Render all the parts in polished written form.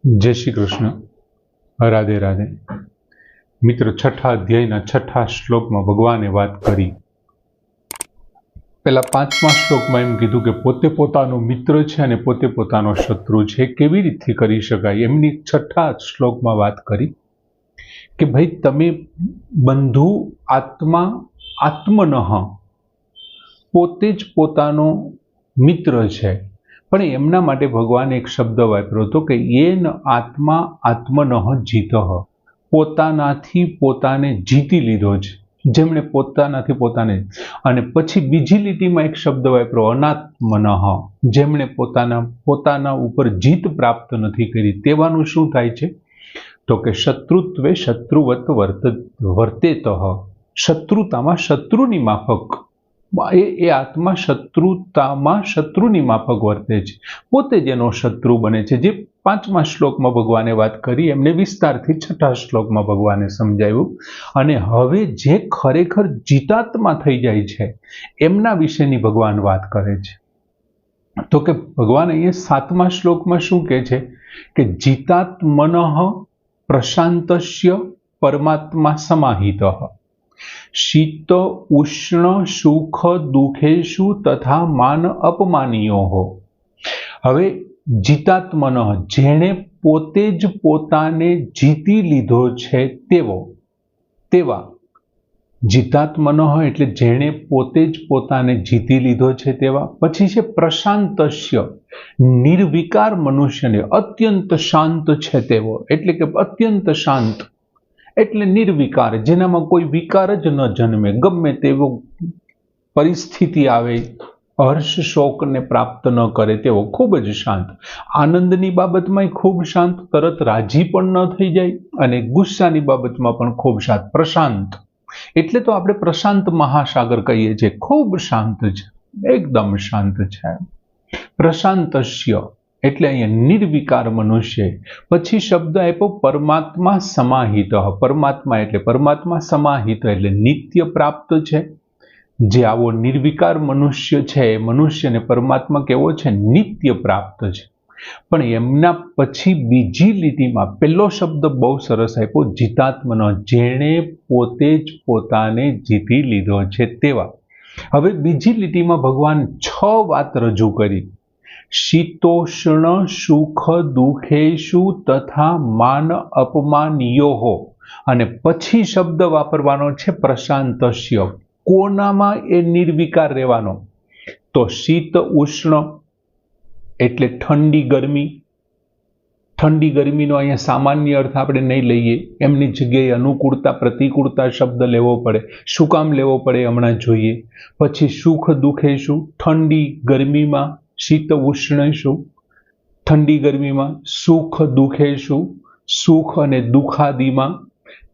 जय श्री कृष्ण। राधे राधे। मित्र, छठा अध्यायना छठा श्लोकमां भगवाने वात करी। पहला पांचमा श्लोकमां एम कीधुं के पोते पोतानो मित्र छे अने पोते पोतानो शत्रु छे, केवी रीतथी करी शकाय एमनी छठा श्लोकमां वात करी के भाई तमे बंधु आत्मा आत्मनः पोते ज पोतानो मित्र छे, पण एमना माटे भगवाने एक शब्द वापर्यो हतो के येन आत्मा आत्मनः जीतः, पोतानाथी पोताने जीती लीधो छे, जेमणे पोतानाथी पोताने। अने पछी बीजी લીટીમાં एक शब्द वापर्यो अनात्मनः, जेमणे पोताना उपर जीत प्राप्त नथी करी। तेवानुं शुं थाय छे तो के शत्रुत्वे शत्रुवत वर्तेतः, शत्रुतामां शत्रुनी माफक ए आत्मा शत्रुतामां शत्रुनी माफक वर्ते छे, पोते जेनो शत्रु बने छे। जे पांचमा श्लोकमां भगवाने वात करी एमने विस्तारथी छठा श्लोकमां भगवाने समजाव्युं। अने हवे जे खरेखर जितात्मा थई जाय छे एमना विशेनी भगवान वात करे छे। तो के भगवान अहींया सातमा श्लोकमां शुं कहे छे के जितात्मनः प्रशांतस्य परमात्मा समाहितः, शीत उष्ण सुख दुखेशु तथा मान अपमानियोः। हवे जितात्मनः, जेणे पोते ज पोताने जीती लीधो छे तेवा जितात्मनः एटले जेणे पोते ज पोताने जीती लीधो छे तेवा। पछी छे प्रशांतस्य, निर्विकार मनुष्यने अत्यंत शांत छे तेवो, एटले के अत्यंत शांत એટલે નિર્વિકાર, જેનામાં કોઈ વિકાર જ ન જન્મે, ગમે તેવો પરિસ્થિતિ આવે હર્ષ શોકને પ્રાપ્ત ન કરે તેવો, ખૂબ જ શાંત। આનંદની બાબતમાં ખૂબ શાંત, તરત રાજી પણ ન થઈ જાય, અને ગુસ્સાની બાબતમાં પણ ખૂબ શાંત, પ્રશાંત। એટલે તો આપણે પ્રશાંત મહાસાગર કહીએ છીએ, ખૂબ શાંત છે, એકદમ શાંત છે। પ્રશાંતસ્ય એટલે અહીંયા નિર્વિકાર મનુષ્ય। પછી શબ્દ આપ્યો પરમાત્મા સમાહિત, પરમાત્મા એટલે પરમાત્મા, સમાહિત એટલે નિત્ય પ્રાપ્ત છે। જે આવો નિર્વિકાર મનુષ્ય છે એ મનુષ્યને પરમાત્મા કેવો છે? નિત્ય પ્રાપ્ત છે। પણ એમના પછી બીજી લીટીમાં પહેલો શબ્દ બહુ સરસ આપ્યો, જીતાત્મનો, જેણે પોતે જ પોતાને જીતી લીધો છે તેવા। હવે બીજી લીટીમાં ભગવાન 6 વાત રજૂ કરી, शीतोष्ण सुख दुखेशु तथा मान अपमानियोः, અને પછી શબ્દ વાપરવાનો છે પ્રશાંતસ્ય, કોનામાં એ નિર્વિકાર રહેવાનો? તો શીત ઉષ્ણ એટલે ઠંડી ગરમી, ઠંડી ગરમીનો અહીંયા સામાન્ય અર્થ આપણે નહીં લઈએ, એમની જગ્યાએ અનુકૂળતા પ્રતિકૂળતા શબ્દ લેવો પડે। શું કામ લેવો પડે હમણાં જોઈએ। પછી સુખ દુખેશુ, ઠંડી ગરમીમાં, शीत उष्णेषु ठंडी गर्मी में, सुख दुखेशु सुख अने दुखादीमां,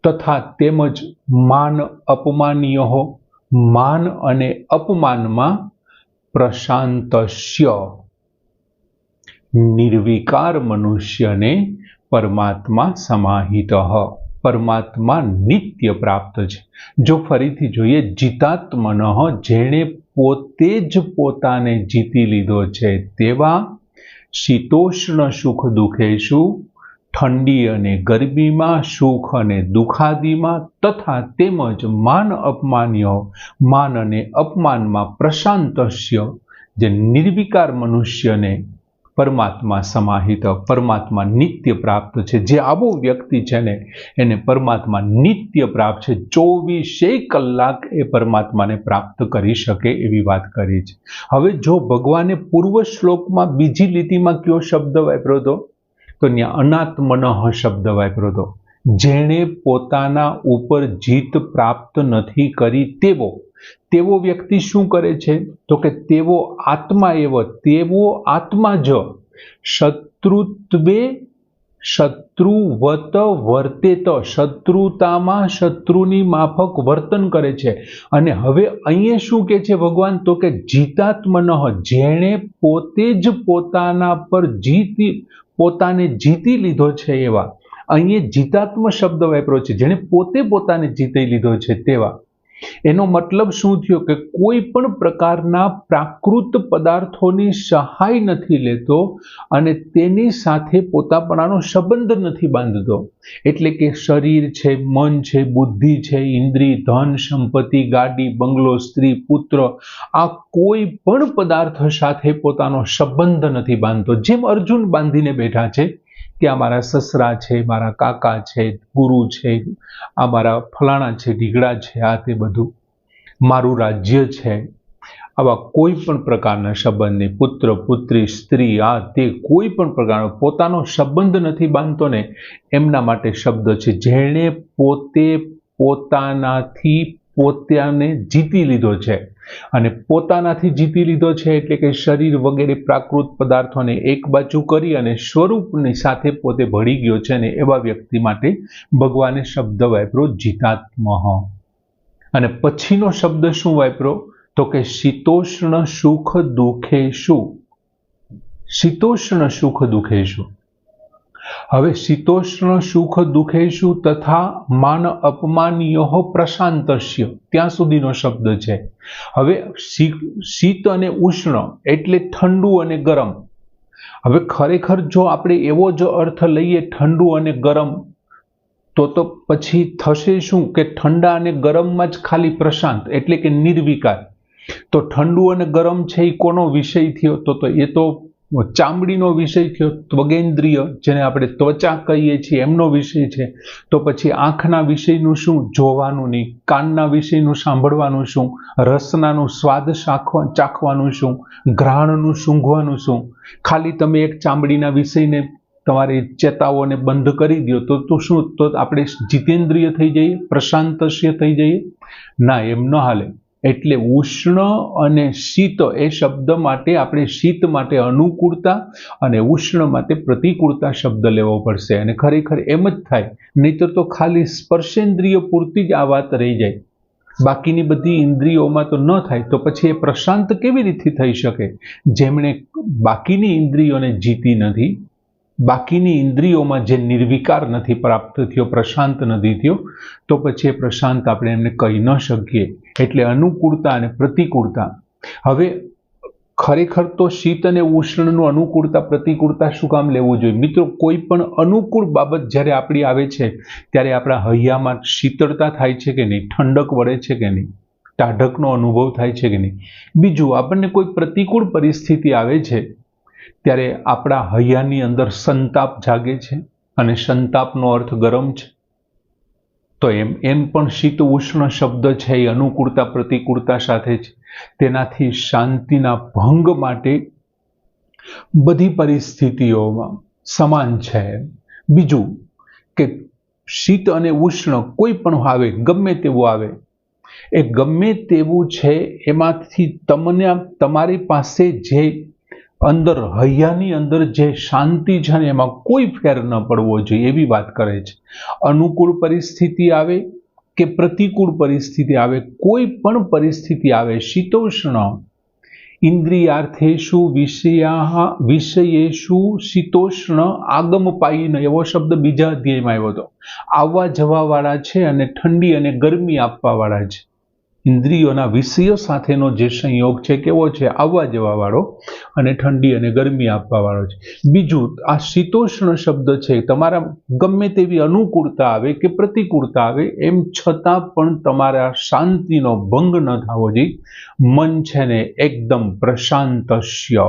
तथा तेमज मान अपमानियोः, मान अने अपमान में प्रशांतस्य, निर्विकार मनुष्य ने परमात्मा समाहितः, परमात्मा नित्य प्राप्त है। जो फरीथी जोईए, जितात्मनः, जेणे पोते ज पोताने जीती लीधो छे तेवा, शीतोष्ण सुख दुखेशु, ठंडी अने गर्मी में, सुख अने दुखादीमां, तथा तेमज मान अपमान्यो, मान अने अपमान में प्रशांतस्य, जे निर्विकार मनुष्य ने परमात्मा समाहित, परमात्मा नित्य प्राप्त है। जे आवो व्यक्ति है ने एने परमात्मा नित्य प्राप्त है, 24 कलाक ए परमात्मा ने प्राप्त करी शके एवी बात करी छे। हवे जो भगवाने पूर्व श्लोक में बीजी लीटी में क्यो शब्द वापर्यो तो त्यां अनात्मनः शब्द वापर्यो तो, जेणे पोताना उपर जीत प्राप्त नथी करी तेवो व्यक्ति शुं करे छे तो के तेवो आत्मा एवो, तेवो आत्मा ज शत्रुत्वे शत्रुवत वर्तेत, शत्रुतामां शत्रुनी माफक वर्तन करे छे। अने हवे अहींया शुं कहे छे भगवान तो के जितात्मनः, जेणे पोते ज पोताना पर पोताने जीती लीधो छे एवा। अहींया जितात्म शब्द वापर्यो छे, जेणे पोते पोताने जीती लीधो छे तेवा। એનો મતલબ શું થયો કે કોઈ પણ પ્રકારના પ્રાકૃત પદાર્થોની સહાય નથી લેતો અને તેની સાથે પોતાપણાનો સંબંધ નથી બાંધતો. એટલે કે શરીર છે, મન છે, બુદ્ધિ છે, ઇન્દ્રિય, ધન, સંપત્તિ, ગાડી, બંગલો, સ્ત્રી, પુત્ર, આ કોઈ પણ પદાર્થ સાથે પોતાનો સંબંધ નથી બાંધતો. જેમ અર્જુન બાંધીને બેઠા છે કે આ મારા સસરા છે, મારા કાકા છે, ગુરુ છે, આ મારા ફલાણા છે, ઢીગડા છે, આ તે બધું મારું રાજ્ય છે. આવા કોઈ પણ પ્રકારના સંબંધની પુત્ર, પુત્રી, સ્ત્રી, આ તે કોઈ પણ પ્રકારનો પોતાનો સંબંધ નથી બાંધતો ને, એમના માટે શબ્દ છે જેણે પોતે પોતાનાથી પોતાને જીતી લીધો છે. અને પોતાનાથી જીતી લીધો છે એટલે કે શરીર વગેરે પ્રાકૃત પદાર્થોને એક બાજુ કરી અને સ્વરૂપની સાથે પોતે ભળી ગયો છે. અને એવા વ્યક્તિ માટે ભગવાને શબ્દ વાપરો જીતાત્મઃ. અને પછીનો શબ્દ શું વાપરો તો કે શીતોષ્ણ સુખ દુઃખેષુ. શીતોષ્ણ સુખ દુઃખેષુ. હવે શીતોષ્ણ સુખ દુઃખેષુ તથા માન અપમાનયોઃ પ્રશાંતસ્ય, ત્યાં સુધીનો શબ્દ છે. હવે શીત અને ઉષ્ણ એટલે ઠંડુ અને ગરમ. હવે ખરેખર જો આપણે એવો જ અર્થ લઈએ ઠંડુ અને ગરમ, તો પછી થશે શું કે ઠંડા અને ગરમમાં જ ખાલી પ્રશાંત એટલે કે નિર્વિકાર. તો ઠંડુ અને ગરમ છે એ કોનો વિષય થયો તો એ તો ચામડીનો વિષય થયો. ત્વગેન્દ્રિય જેને આપણે ત્વચા કહીએ છીએ એમનો વિષય છે. તો પછી આંખના વિષયનું શું? જોવાનું નહીં. કાનના વિષયનું સાંભળવાનું શું? રસનાનું સ્વાદ ચાખવાનું શું? ઘ્રાણનું સૂંઘવાનું શું? ખાલી તમે એક ચામડીના વિષયને તમારી ચેતાઓને બંધ કરી દો તો શું, તો આપણે જીતેન્દ્રિય થઈ જઈએ, પ્રશાંતસ્ય થઈ જઈએ? ના, એમ ન હાલે. એટલે ઉષ્ણ અને શીત એ શબ્દ માટે આપણે શીત માટે અનુકૂળતા અને ઉષ્ણ માટે પ્રતિકૂળતા શબ્દ લેવો પડશે. અને ખરેખર એમ જ થાય, નહીતર તો ખાલી સ્પર્શેન્દ્રિય પૂરતી જ આ વાત રહી જાય, બાકીની બધી ઇન્દ્રિયોમાં તો ન થાય. તો પછી એ પ્રશાંત કેવી રીતે થઈ શકે? જેમણે બાકીની ઇન્દ્રિયોને જીતી નથી, બાકીની ઇન્દ્રિયોમાં જે નિર્વિકાર નથી પ્રાપ્ત થયો, પ્રશાંત નથી થયો, તો પછી એ પ્રશાંત આપણે એમને કહી ન શકીએ. એટલે અનુકૂળતા અને પ્રતિકૂળતા. હવે ખરેખર તો શીત અને ઉષ્ણનું અનુકૂળતા પ્રતિકૂળતા શું કામ લેવું જોઈએ? મિત્રો, કોઈ પણ અનુકૂળ બાબત જ્યારે આપણી આવે છે ત્યારે આપણા હૈયામાં શીતળતા થાય છે કે નહીં? ઠંડક વળે છે કે નહીં? ટાઢકનો અનુભવ થાય છે કે નહીં? બીજું, આપણને કોઈ પ્રતિકૂળ પરિસ્થિતિ આવે છે ત્યારે આપણા હૈયાની અંદર સંતાપ જાગે છે, અને સંતાપનો અર્થ ગરમ છે. તો એમ પણ શીત ઉષ્ણ શબ્દ છે એ અનુકૂળતા પ્રતિકૂળતા સાથે છે. તેનાથી શાંતિના ભંગ માટે બધી પરિસ્થિતિઓમાં સમાન છે. બીજું કે શીત અને ઉષ્ણ કોઈ પણ આવે, ગમે તેવું આવે, એ ગમે તેવું છે એમાંથી તમારી પાસે જે અંદર હૈયાની અંદર જે શાંતિ છે ને એમાં કોઈ ફેર ન પડવો જોઈએ એવી વાત કરે છે. અનુકૂળ પરિસ્થિતિ આવે કે પ્રતિકૂળ પરિસ્થિતિ આવે, કોઈ પણ પરિસ્થિતિ આવે, શીતોષ્ણ ઇન્દ્રિયાર્થેષુ વિષયેષુ શીતોષ્ણ આગમપાયિન, એવો શબ્દ બીજા અધ્યાયમાં આવ્યો હતો. આવવા જવા વાળા છે અને ઠંડી અને ગરમી આપવા વાળા છે. ઇન્દ્રિયોના વિષયો સાથેનો જે સંયોગ છે કેવો છે? આવવા જવા વાળો અને ઠંડી અને ગરમી આપવા વાળો છે. બીજું, આ શીતોષ્ણ શબ્દ છે, તમારા ગમે તેવી અનુકૂળતા આવે કે પ્રતિકૂળતા આવે, એમ છતાં પણ તમારા શાંતિનો ભંગ ન થવો જોઈએ. મન છે ને એકદમ પ્રશાંતસ્ય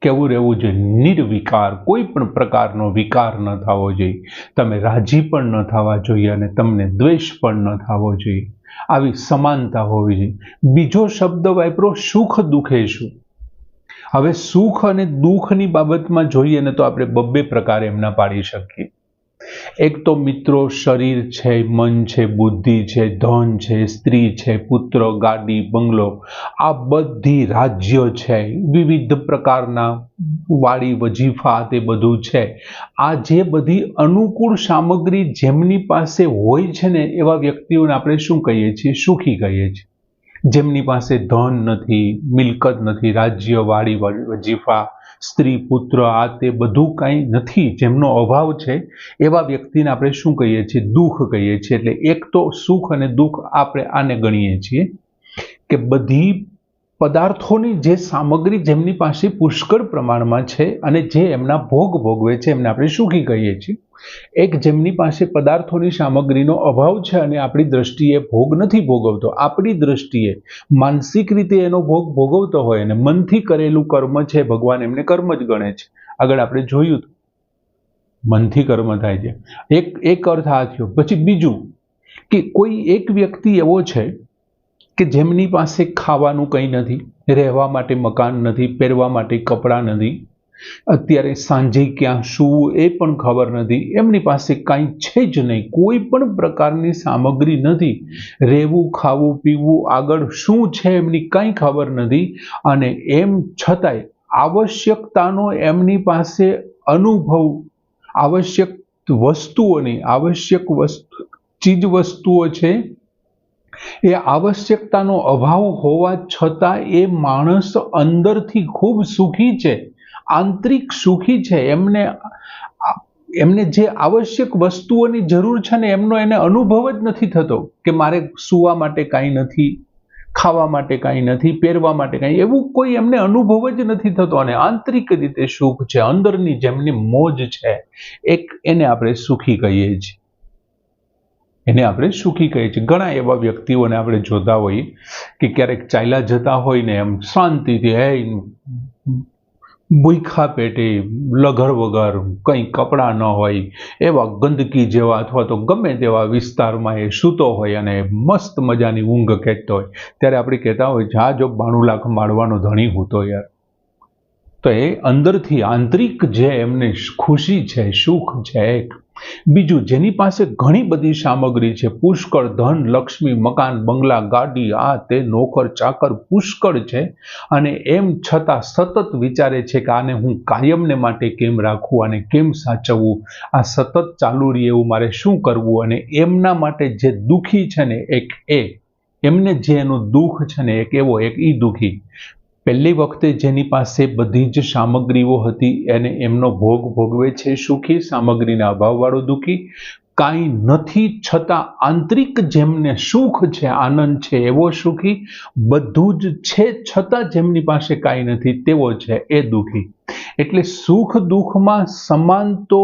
કેવું રહેવું જોઈએ? નિર્વિકાર, કોઈ પણ પ્રકારનો વિકાર ન થવો જોઈએ. તમે રાજી પણ ન થવા જોઈએ અને તમને દ્વેષ પણ ન થવો જોઈએ. આવી સમાનતા હોવી જોઈએ. બીજો શબ્દ વાપરો સુખ દુઃખેષુ. હવે સુખ અને દુઃખની બાબતમાં જોઈએ ને તો આપણે બબ્બે પ્રકારે એમના પાડી શકીએ. એક તો મિત્રો શરીર છે, મન છે, બુદ્ધિ છે, ધન છે, સ્ત્રી છે, પુત્ર, ગાડી, બંગલો, આ બધી રાજ્ય છે, વિવિધ પ્રકારના વાડી વજીફા, તે બધું છે. આ જે બધી અનુકૂળ સામગ્રી જેમની પાસે હોય છે ને એવા વ્યક્તિઓને આપણે શું કહીએ છીએ? સુખી કહીએ છીએ. જેમની પાસે ધન નથી, મિલકત નથી, રાજ્ય, વાડી વજીફા, સ્ત્રી પુત્ર આ તે બધું કાંઈ નથી, જેમનો અભાવ છે એવા વ્યક્તિને આપણે શું કહીએ છીએ? દુઃખ કહીએ છીએ. એટલે એક તો સુખ અને દુઃખ આપણે આને ગણીએ છીએ કે બધી પદાર્થોની જે સામગ્રી જેમની પાસે પુષ્કળ પ્રમાણમાં છે અને જે એમના ભોગ ભોગવે છે એમને આપણે સુખી કહીએ છીએ. એક જેમની પાસે પદાર્થોની સામગ્રીનો અભાવ છે અને આપણી દ્રષ્ટિએ ભોગ નથી ભોગવતો, આપણી દ્રષ્ટિએ માનસિક રીતે એનો ભોગ ભોગવતો હોય અને મનથી કરેલું કર્મ છે ભગવાન એમને કર્મ જ ગણે છે. આગળ આપણે જોયું મનથી કર્મ થાય છે, એક અર્થ આ થયો. પછી બીજું કે કોઈ એક વ્યક્તિ એવો છે કે જેમની પાસે ખાવાનું કંઈ નથી, રહેવા માટે મકાન નથી, પહેરવા માટે કપડાં નથી, અત્યારે સાંજે ક્યાં સૂવું એ પણ ખબર નથી, એમની પાસે કાંઈ છે જ નહીં, કોઈ પણ પ્રકારની સામગ્રી નથી, રહેવું ખાવું પીવું આગળ શું છે એમની કાંઈ ખબર નથી, અને એમ છતાંય આવશ્યકતાનો એમની પાસે અનુભવ, આવશ્યક વસ્તુઓની આવશ્યક ચીજ વસ્તુઓ છે, એ આવશ્યકતાનો અભાવ હોવા છતાં એ માણસ અંદરથી ખૂબ સુખી છે, આંતરિક સુખી છે. એમને જે આવશ્યક વસ્તુઓની જરૂર છે ને એમનો એને અનુભવ જ નથી થતો કે મારે સૂવા માટે કાંઈ નથી, ખાવા માટે કાંઈ નથી, પહેરવા માટે કાંઈ, એવું કોઈ એમને અનુભવ જ નથી થતો અને આંતરિક રીતે સુખ છે, અંદરની જેમની મોજ છે, એને આપણે સુખી કહીએ છીએ. એને આપણે સુખી કહીએ છીએ. ઘણા એવા વ્યક્તિઓને આપણે જોતા હોઈએ કે ક્યારેક ચાલ્યા જતા હોય ને એમ શાંતિથી ભૂખ્યા પેટે લઘર વગર કંઈ કપડાં ન હોય એવા ગંદકી જેવા અથવા તો ગમે તેવા વિસ્તારમાં એ સૂતો હોય અને મસ્ત મજાની ઊંઘ ખેંચતો હોય, ત્યારે આપણે કહેતા હોય જા જો 92 લાખ માળવાનો ધણી હતો યાર. તો એ અંદરથી આંતરિક જે એમને ખુશી છે, સુખ છે. બીજું, જેની પાસે ઘણી બધી સામગ્રી છે, પુષ્કળ ધન, લક્ષ્મી, મકાન, બંગલા, ગાડી, આ તે નોકર ચાકર પુષ્કળ છે, અને એમ છતાં સતત વિચારે છે કે આને હું કાયમને માટે કેમ રાખવું, આને કેમ સાચવવું, આ સતત ચાલુ રહે એવું મારે શું કરવું, અને એમના માટે જે દુઃખી છે ને એમને જે એનું દુઃખ છે ને એક ઈ દુઃખી. પહેલી વખતે જેની પાસે બધી જ સામગ્રીઓ હતી એને એમનો ભોગ ભોગવે છે સુખી, સામગ્રીના અભાવવાળો દુઃખી. કાંઈ નથી છતાં આંતરિક જેમને સુખ છે, આનંદ છે એવો સુખી. બધું જ છે છતાં જેમની પાસે કાંઈ નથી તેવો છે એ દુઃખી. એટલે સુખ દુઃખમાં સમાન તો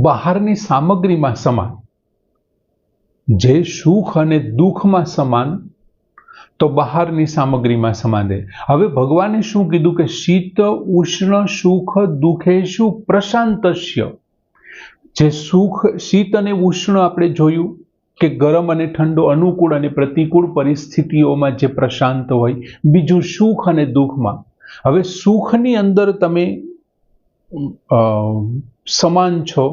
બહારની સામગ્રીમાં સમાન, જે સુખ અને દુઃખમાં સમાન તો બહારની સામગ્રીમાં સમાન રહે. હવે ભગવાને શું કીધું કે શીત ઉષ્ણ સુખ દુઃખેષુ પ્રશાંતસ્ય. જે સુખ, શીત અને ઉષ્ણ આપણે જોયું કે ગરમ અને ઠંડો, અનુકૂળ અને પ્રતિકૂળ પરિસ્થિતિઓમાં જે પ્રશાંત હોય. બીજું સુખ અને દુઃખમાં. હવે સુખની અંદર તમે સમાન છો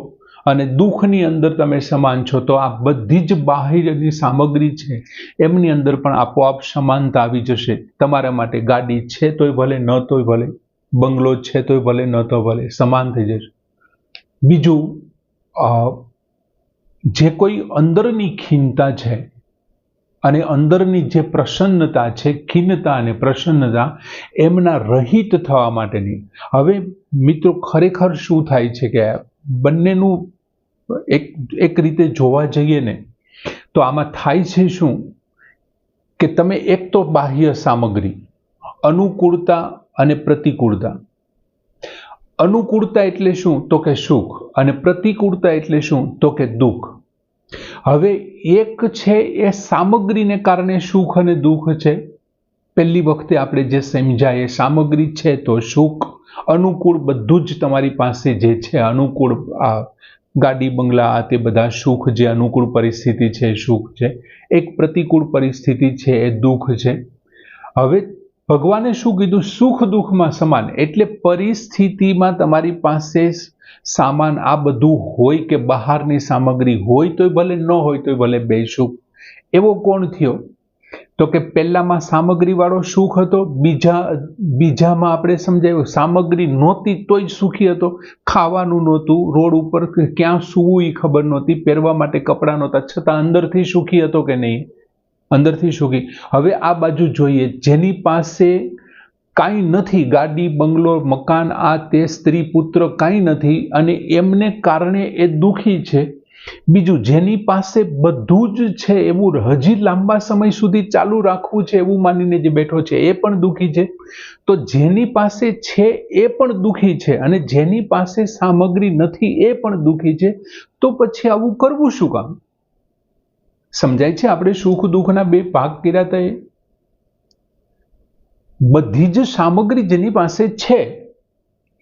અને દુઃખની અંદર તમે સમાન છો, તો આ બધી જ બાહ્યની સામગ્રી છે એમની અંદર પણ આપોઆપ સમાનતા આવી જશે. તમારા માટે ગાડી છે તોય ભલે, ન તોય ભલે, બંગલો છે તોય ભલે, ન તો ભલે, સમાન થઈ જશે. બીજું, જે કોઈ અંદરની ખીનતા છે અને અંદરની જે પ્રસન્નતા છે, ખીનતા અને પ્રસન્નતા એમના રહિત થવા માટેની. હવે મિત્રો ખરેખર શું થાય છે કે બંનેનું એક રીતે જોવા જઈએ ને તો આમાં થાય છે શું કે તમે એક તો બાહ્ય સામગ્રી, અનુકૂળતા અને પ્રતિકૂળતા. અનુકૂળતા એટલે શું તો કે સુખ, અને પ્રતિકૂળતા એટલે શું તો કે દુઃખ. હવે એક છે એ સામગ્રીને કારણે સુખ અને દુઃખ છે. પહેલી વખતે આપણે જે સમજાય એ સામગ્રી છે તો સુખ, અનુકૂળ બધું જ તમારી પાસે જે છે અનુકૂળ, આ ગાડી બંગલા આ તે બધા સુખ, જે અનુકૂળ પરિસ્થિતિ છે સુખ છે. એક પ્રતિકૂળ પરિસ્થિતિ છે એ દુઃખ છે. હવે ભગવાને શું કીધું? સુખ દુઃખમાં સમાન. એટલે પરિસ્થિતિમાં તમારી પાસે સામાન આ બધું હોય કે બહારની સામગ્રી હોય તોય ભલે, ન હોય તોય ભલે, બે સુખ. એવો કોણ થયો તો કે પહેલામાં સામગ્રી વાળો સુખ હતો, બીજામાં આપણે સમજાયું સામગ્રી નહોતી તોય સુખી હતો. ખાવાનું નહોતું, રોડ ઉપર ક્યાં સૂવું એ ખબર નહોતી, પહેરવા માટે કપડાં નહોતા, છતાં અંદરથી સુખી હતો કે નહીં? અંદરથી સુખી. હવે આ બાજુ જોઈએ, જેની પાસે કાંઈ નથી, ગાડી બંગલો મકાન આ તે સ્ત્રી પુત્ર કાંઈ નથી અને એમને કારણે એ દુઃખી છે. બીજું, જેની પાસે બધું જ છે એવું હજી લાંબા સમય સુધી ચાલુ રાખવું છે એવું માનીને જે બેઠો છે એ પણ દુઃખી છે. તો જેની પાસે છે એ પણ દુઃખી છે અને જેની પાસે સામગ્રી નથી એ પણ દુઃખી છે. તો પછી આવું કરવું શું કામ? સમજાય છે આપણે સુખ દુઃખના બે ભાગ કર્યા હતા. બધી જ સામગ્રી જેની પાસે છે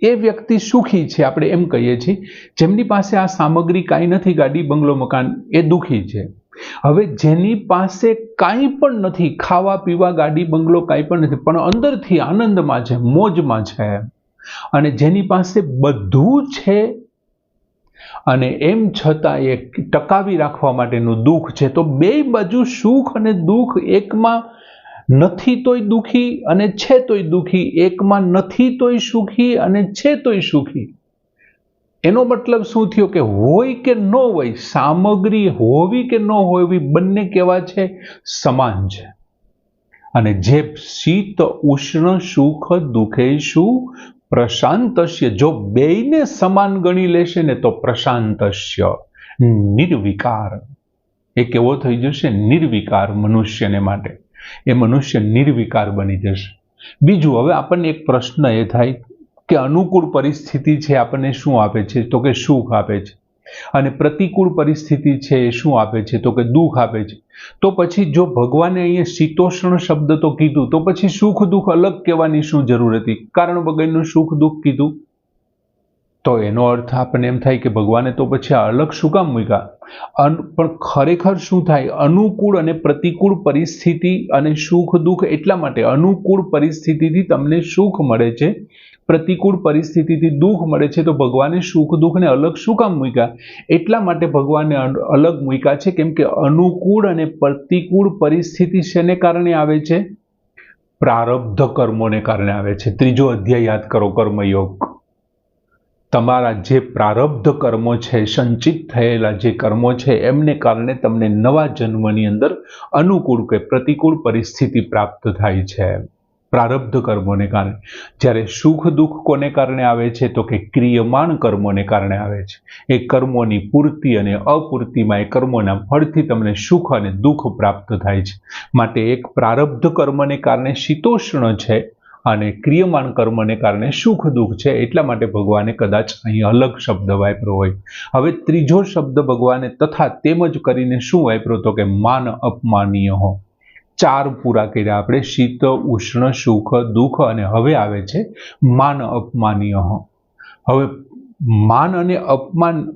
એ વ્યક્તિ સુખી છે, આપણે એમ કહીએ છીએ. જેમની પાસે આ સામગ્રી કાંઈ નથી, ગાડી બંગલો મકાન, એ દુઃખી છે. હવે જેની પાસે કાંઈ પણ નથી, ખાવા પીવા ગાડી બંગલો કાંઈ પણ નથી, પણ અંદરથી આનંદમાં છે, મોજમાં છે, અને જેની પાસે બધું છે અને એમ છતાં એ ટકાવી રાખવા માટેનું દુઃખ છે, તો બે બાજુ સુખ અને દુઃખ, એકમાં નથી તોય દુઃખી અને છે તોય દુઃખી, એકમાં નથી તોય સુખી અને છે તોય સુખી. એનો મતલબ શું થયો કે હોય કે ન હોય, સામગ્રી હોવી કે ન હોવી, બંને કેવા છે? સમાન છે. અને જે શીત ઉષ્ણ સુખ દુઃખેષુ પ્રશાંતસ્ય, જો બેયને સમાન ગણી લેશે ને તો પ્રશાંતસ્ય, નિર્વિકાર. એ કેવો થઈ જશે? નિર્વિકાર. મનુષ્યને માટે એ મનુષ્ય નિર્વિકાર બની જશે. બીજું, હવે આપણને એક પ્રશ્ન એ થાય કે અનુકૂળ પરિસ્થિતિ છે આપણને શું આપે છે? તો કે સુખ આપે છે. અને પ્રતિકૂળ પરિસ્થિતિ છે એ શું આપે છે? તો કે દુઃખ આપે છે. તો પછી જો ભગવાને અહીંયા શીતોષ્ણ શબ્દ તો કીધું, તો પછી સુખ દુઃખ અલગ કહેવાની શું જરૂર હતી? કારણ વગરનું સુખ દુઃખ કીધું. તો એનો અર્થ આપણને એમ થાય કે ભગવાને તો પછી આ અલગ શું કામ મૂક્યા? પણ ખરેખર શું થાય? અનુકૂળ અને પ્રતિકૂળ પરિસ્થિતિ અને સુખ દુઃખ એટલા માટે, અનુકૂળ પરિસ્થિતિથી તમને સુખ મળે છે, પ્રતિકૂળ પરિસ્થિતિથી દુઃખ મળે છે. તો ભગવાને સુખ દુઃખને અલગ શું કામ મૂક્યા? એટલા માટે ભગવાને અલગ મૂક્યા છે, કેમ કે અનુકૂળ અને પ્રતિકૂળ પરિસ્થિતિ શેને કારણે આવે છે? પ્રારબ્ધ કર્મોને કારણે આવે છે. 3જો અધ્યાય યાદ કરો, કર્મયોગ. તમારા જે પ્રારબ્ધ કર્મો છે, સંચિત થયેલા જે કર્મો છે, એમને કારણે તમને નવા જન્મની અંદર અનુકૂળ કે પ્રતિકૂળ પરિસ્થિતિ પ્રાપ્ત થાય છે, પ્રારબ્ધ કર્મોને કારણે. જ્યારે સુખ દુઃખ કોને કારણે આવે છે? તો કે ક્રિયમાણ કર્મોને કારણે આવે છે. એ કર્મોની પૂર્તિ અને અપૂર્તિમાં એ કર્મોના ફળથી તમને સુખ અને દુઃખ પ્રાપ્ત થાય છે. માટે એક પ્રારબ્ધ કર્મને કારણે શીતોષ્ણ છે અને ક્રિયમાણ કર્મને કારણે સુખ દુઃખ છે. એટલા માટે ભગવાને કદાચ અહીં અલગ શબ્દ વાપર્યો હોય. હવે 3જો શબ્દ ભગવાને તથા તેમજ કરીને શું વાપર્યો? તો કે માન અપમાનીય હો. 4 પૂરા કર્યા આપણે, શીત ઉષ્ણ સુખ દુઃખ, અને હવે આવે છે માન અપમાનીય હો. હવે માન અને અપમાન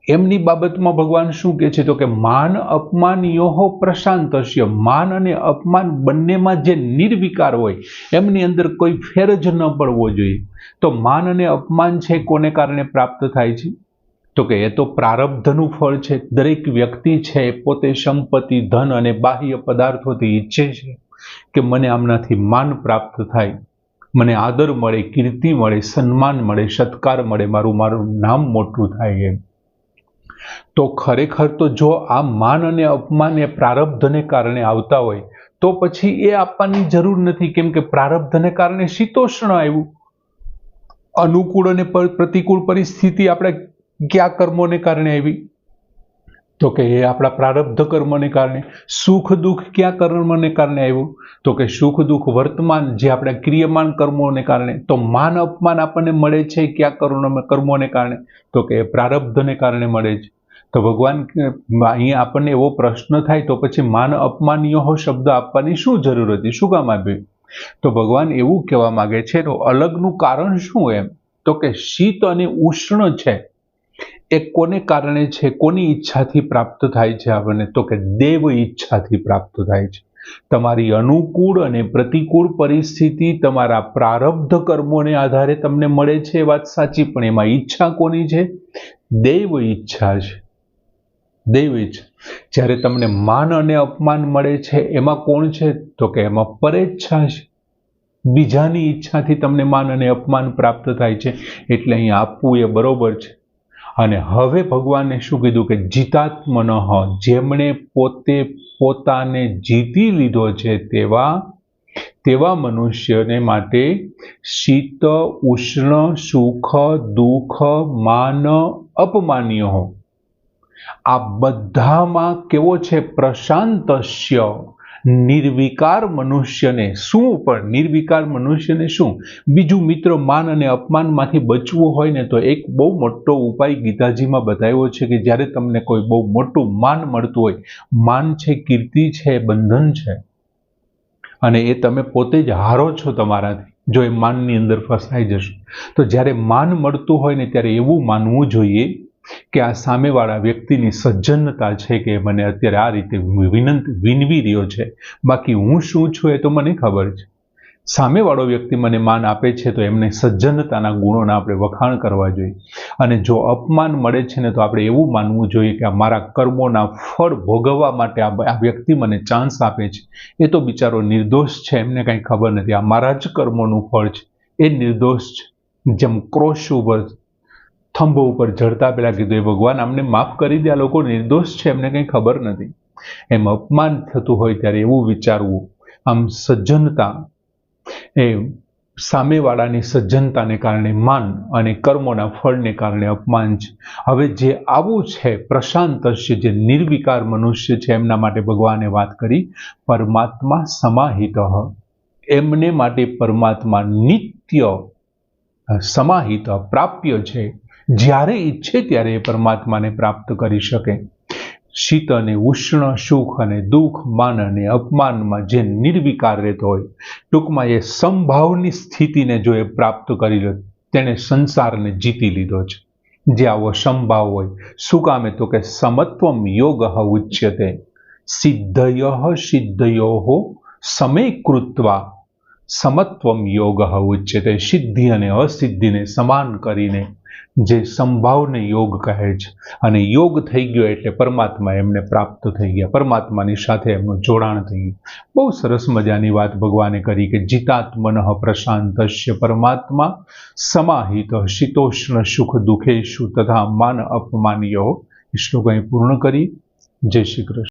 એમની બાબતમાં ભગવાન શું કહે છે? તો કે માન અપમાનીયો પ્રશાંતસ્ય. માન અને અપમાન બંનેમાં જે નિર્વિકાર હોય, એમની અંદર કોઈ ફેર જ ન પડવો જોઈએ. તો માન અને અપમાન છે કોને કારણે પ્રાપ્ત થાય છે? તો કે એ તો પ્રારબ્ધનું ફળ છે. દરેક વ્યક્તિ છે પોતે સંપત્તિ, ધન અને બાહ્ય પદાર્થોથી ઈચ્છે છે કે મને આમનાથી માન પ્રાપ્ત થાય, મને આદર મળે, કીર્તિ મળે, સન્માન મળે, સત્કાર મળે, મારું નામ મોટું થાય. એમ તો ખરેખર તો જો આ માન અને અપમાન એ પ્રારબ્ધને કારણે આવતા હોય તો પછી એ આપવાની જરૂર નથી, કેમ કે પ્રારબ્ધને કારણે શીતોષ્ણ આવ્યું. અનુકૂળ અને પ્રતિકૂળ પરિસ્થિતિ આપણે કયા કર્મોને કારણે આવી? તો કે એ આપણા પ્રારબ્ધ કર્મને કારણે. સુખ દુઃખ કયા કર્મને કારણે આવ્યું? તો કે સુખ દુઃખ વર્તમાન જે આપણા ક્રિયમાન કર્મોને કારણે. તો માન અપમાન આપણને મળે છે કયા કર્મોને કારણે? તો કે પ્રારબ્ધને કારણે મળે છે. તો ભગવાન અહીંયા આપણને એવો પ્રશ્ન થાય, તો પછી માન અપમાનીય શબ્દ આપવાની શું જરૂર હતી? શું કામ આપ્યું? તો ભગવાન એવું કહેવા માંગે છે, તો અલગનું કારણ શું? એમ તો કે શીત અને ઉષ્ણ છે એ કોને કારણે છે? કોની ઈચ્છાથી પ્રાપ્ત થાય છે આપણને? તો કે દેવ ઈચ્છાથી પ્રાપ્ત થાય છે. તમારી અનુકૂળ અને પ્રતિકૂળ પરિસ્થિતિ તમારા પ્રારબ્ધ કર્મોને આધારે તમને મળે છે, એ વાત સાચી, પણ એમાં ઈચ્છા કોની છે? દેવ ઈચ્છા છે. દેવ ઈચ્છા. જ્યારે તમને માન અને અપમાન મળે છે એમાં કોણ છે? તો કે એમાં પરેચ્છા છે. બીજાની ઈચ્છાથી તમને માન અને અપમાન પ્રાપ્ત થાય છે. એટલે અહીં આપવું એ બરોબર છે. અને હવે ભગવાને શું કીધું? કે જીતાત્મનઃ, જેમણે પોતે પોતાને જીતી લીધો છે તેવા તેવા મનુષ્યને માટે શીત ઉષ્ણ સુખ દુઃખ માન અપમાન્ય હો, આ બધામાં કેવો છે? પ્રશાંતસ્ય, નિર્વિકાર મનુષ્યને શું? પણ નિર્વિકાર મનુષ્યને શું? બીજું મિત્ર, માન અને અપમાનમાંથી બચવું હોય ને તો એક બહુ મોટો ઉપાય ગીતાજીમાં બતાવ્યો છે કે જ્યારે તમને કોઈ બહુ મોટું માન મળતું હોય, માન છે, કીર્તિ છે, બંધન છે, અને એ તમે પોતે જ હારો છો તમારાથી, જો એ માનની અંદર ફસાઈ જશો. તો જ્યારે માન મળતું હોય ને ત્યારે એવું માનવું જોઈએ કે આ સામેવાળા વ્યક્તિની સજ્જનતા છે કે મને અત્યારે આ રીતે વિનવી રહ્યો છે, બાકી હું શું છું એ તો મને ખબર છે. સામેવાળો વ્યક્તિ મને માન આપે છે તો એમને સજ્જનતાના ગુણોના આપણે વખાણ કરવા જોઈએ. અને જો અપમાન મળે છે ને તો આપણે એવું માનવું જોઈએ કે આ મારા કર્મોના ફળ ભોગવવા માટે આ વ્યક્તિ મને ચાન્સ આપે છે. એ તો બિચારો નિર્દોષ છે, એમને કંઈ ખબર નથી, આ મારા જ કર્મોનું ફળ છે, એ નિર્દોષ છે. જેમ ક્રોશ ઉપર થંભ ઉપર ચડતા પહેલા કીધું, એ ભગવાન અમને માફ કરી દે, આ લોકો નિર્દોષ છે, એમને કંઈ ખબર નથી. એમ અપમાન થતું હોય ત્યારે એવું વિચારવું. આમ સજ્જનતા એ સામેવાળાની સજ્જનતાને કારણે માન અને કર્મોના ફળને કારણે અપમાન છે. હવે જે આવું છે પ્રશાંતસ્ય, જે નિર્વિકાર મનુષ્ય છે, એમના માટે ભગવાને વાત કરી પરમાત્મા સમાહિત, એમને માટે પરમાત્મા નિત્ય સમાહિત પ્રાપ્ય છે, જ્યારે ઈચ્છે ત્યારે એ પરમાત્માને પ્રાપ્ત કરી શકે. શીત અને ઉષ્ણ, સુખ અને દુઃખ, માન અને અપમાનમાં જે નિર્વિકાર રહેતો હોય, ટૂંકમાં એ સમભાવની સ્થિતિને જો એ પ્રાપ્ત કરી લે, તેણે સંસારને જીતી લીધો છે. જે આવો સમભાવ હોય, શું કામે? તો કે સમત્વમ યોગ ઉચ્યતે, સિદ્ધય સિદ્ધયો સમે કૃત્વા સમત્વમ યોગ ઉચ્યતે. સિદ્ધિ અને અસિદ્ધિને સમાન કરીને જે સંભાવને યોગ કહે છે. અને યોગ થઈ ગયો એટલે પરમાત્મા એમને પ્રાપ્ત થઈ ગયા, પરમાત્માની સાથે એમનું જોડાણ થઈ ગયું. બહુ સરસ મજાની વાત ભગવાને કરી કે જીતાત્મનઃ પ્રશાંતસ્ય પરમાત્મા સમાહિત શીતોષ્ણ સુખ દુઃખેશુ તથા માન અપમાન્યો. શ્લોક અહીં પૂર્ણ કરી. જય શ્રી કૃષ્ણ.